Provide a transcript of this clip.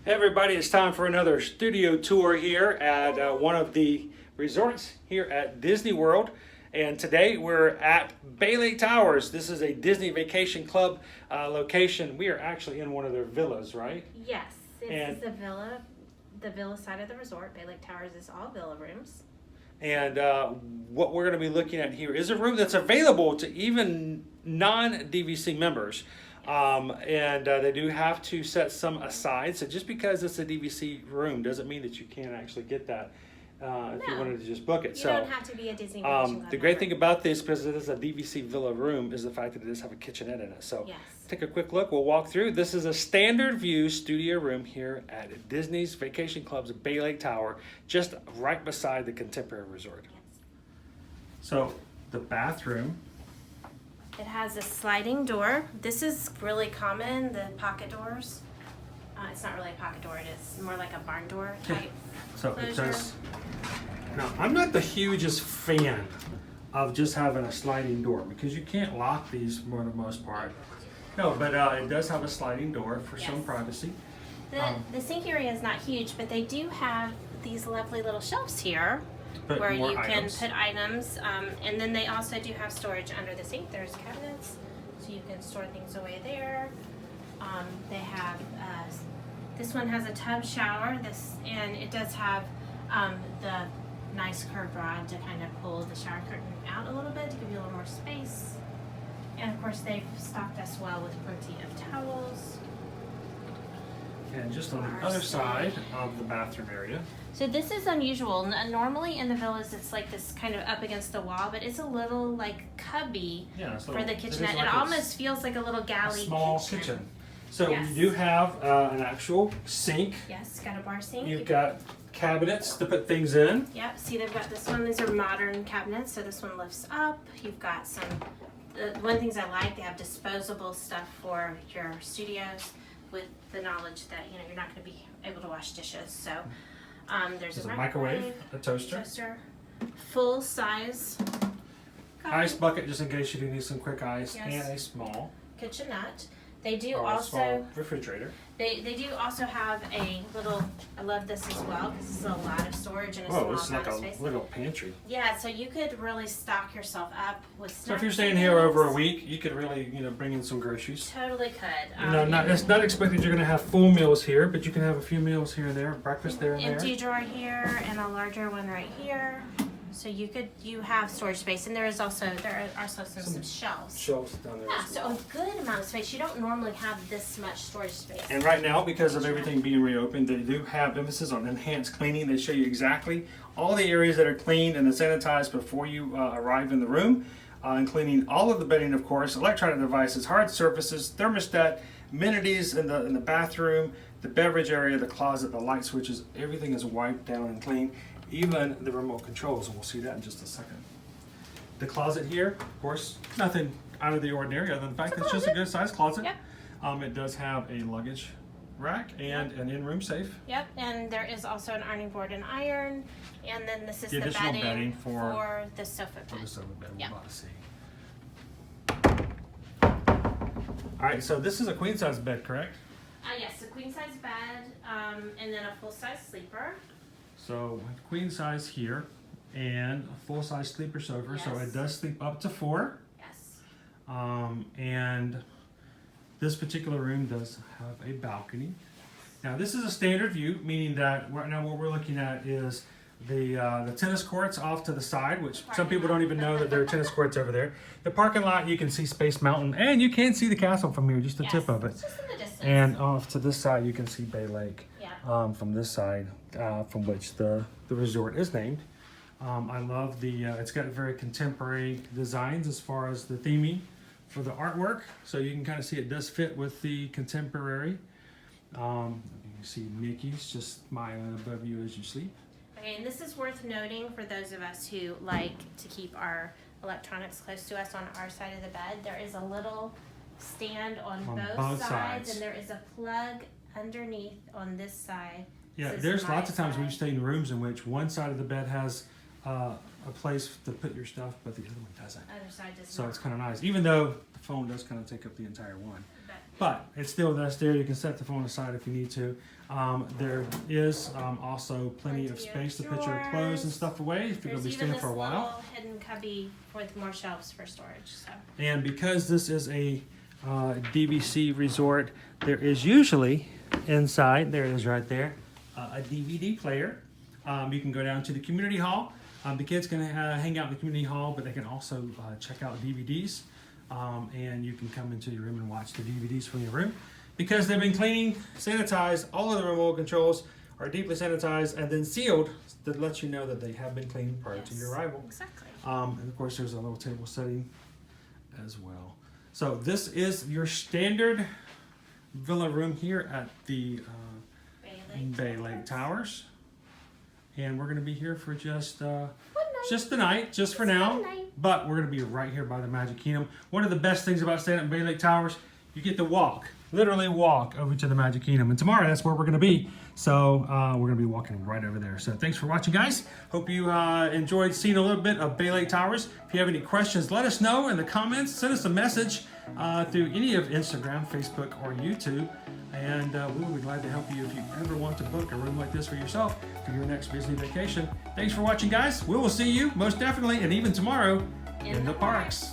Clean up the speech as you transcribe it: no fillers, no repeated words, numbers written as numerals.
Hey everybody, it's time for another studio tour here at one of the resorts here at Disney World. And today we're at Bay Lake Towers. This is a Disney Vacation Club location. We are actually in one of their villas, right? Yes, this is the villa side of the resort. Bay Lake Towers is all villa rooms. And what we're going to be looking at here is a room that's available to even non-DVC members. And they do have to set some aside. So just because it's a DVC room doesn't mean that you can't actually get that if you wanted to just book it. You don't have to be a Disney Vacation Club the great thing about this, because it is a DVC villa room, is the fact that it does have a kitchenette in it. So yes. Take a quick look. We'll walk through. This is a standard view studio room here at Disney's Vacation Club's Bay Lake Tower, just right beside the Contemporary Resort. Yes. So the bathroom. It has a sliding door. This is really common, the pocket doors. It's not really a pocket door, it is more like a barn door type So closure. it does. Now, I'm not the hugest fan of just having a sliding door because you can't lock these for the most part. No, but it does have a sliding door for some Yes. privacy. The sink area is not huge, but they do have these lovely little shelves here Put where more you items. can put items. And then they also do have storage under the sink. There's cabinets, so you can store things away there. They have, this one has a tub shower, and it does have the nice curved rod to kind of pull the shower curtain out a little bit to give you a little more space. And of course they've stocked us well with plenty of towels. And just on the other side of the bathroom area. So this is unusual. Normally in the villas it's like this kind of up against the wall, but it's a little like cubby for the kitchenette. It almost feels like a little galley small kitchen. So Yes. you do have an actual sink. Yes, got a bar sink. You've got cabinets to put things in. Yep, see they've got this one. These are modern cabinets, so this one lifts up. You've got some, one of the things I like, they have disposable stuff for your studios with the knowledge that, you know, you're not going to be able to wash dishes. So there's a microwave, a toaster. Full size Ice bucket just in case you do need some quick ice, Yes. and a small kitchenette. They do or a also small refrigerator. they do also have a little. I love this as well because this is a lot of storage in a Oh, small this is like amount of a space. little pantry. Yeah, so you could really stock yourself up with snacks. So if you're staying here over a week, you could really, bring in some groceries. Totally could. It's not expected you're going to have full meals here, but you can have a few meals here and there, breakfast there and empty there. drawer here and a larger one right here. So you have storage space, and there are also some shelves. Shelves down there. Yeah, as so well. a good amount of space. You don't normally have this much storage space. And right now, because of everything being reopened, they do have emphasis on enhanced cleaning. They show you exactly all the areas that are cleaned and sanitized before you arrive in the room, and cleaning all of the bedding, of course, electronic devices, hard surfaces, thermostat, amenities in the bathroom, the beverage area, the closet, the light switches. Everything is wiped down and clean. Even the remote controls, and we'll see that in just a second. The closet here, of course, nothing out of the ordinary other than the fact that it's just a good sized closet. Yep. It does have a luggage rack and an in-room safe. Yep, and there is also an ironing board and iron, and then this is The the additional bedding bedding for the sofa bed. For the sofa bed, we'll Yep. about to see. All right, so this is a queen size bed, correct? Yes, a queen size bed, and then a full size sleeper. So queen size here and a full size sleeper sofa. So Yes. it does sleep up to 4. Yes. And this particular room does have a balcony. Now this is a standard view, meaning that right now what we're looking at is the tennis courts off to the side, which some people don't even know that there are tennis courts over there. The parking lot, you can see Space Mountain, and you can see the castle from here, just the tip of it. It's just in the distance. And off to this side, you can see Bay Lake. Yeah. From this side, from which the resort is named. I love it's got very contemporary designs as far as the theming for the artwork. So you can kind of see it does fit with the contemporary. You can see Mickey's just smiling above you as you sleep. Okay, and this is worth noting for those of us who like to keep our electronics close to us on our side of the bed. There is a little stand on both sides, and there is a plug underneath on this side. Yeah, This is there's my lots of times side. we've stayed in rooms in which one side of the bed has a place to put your stuff, but the other one doesn't. Other side does So not. it's kind of nice, even though the phone does kind of take up the entire one. But but it's still that's there. You can set the phone aside if you need to. There is also plenty of space to put your clothes and stuff away if you're going to be staying for a while. There's even this little hidden cubby with more shelves for storage. So. And because this is a DVC resort, there is usually inside, there it is right there, a DVD player. You can go down to the community hall. The kids can hang out in the community hall, but they can also check out DVDs. And you can come into your room and watch the DVDs from your room. Because they've been cleaning, sanitized, all of the remote controls are deeply sanitized and then sealed to let you know that they have been cleaned prior to your arrival. Exactly. And of course there's a little table setting as well. So this is your standard villa room here at the Bay Lake Towers. And we're going to be here for just the night, just for now. But we're going to be right here by the Magic Kingdom. One of the best things about staying at Bay Lake Towers, you get to walk, literally walk over to the Magic Kingdom. And tomorrow, that's where we're going to be. So we're going to be walking right over there. So thanks for watching, guys. Hope you enjoyed seeing a little bit of Bay Lake Towers. If you have any questions, let us know in the comments. Send us a message through any of Instagram, Facebook, or YouTube. And we will be glad to help you if you ever want to book a room like this for yourself for your next Disney vacation. Thanks for watching, guys. We will see you most definitely and even tomorrow in the parks.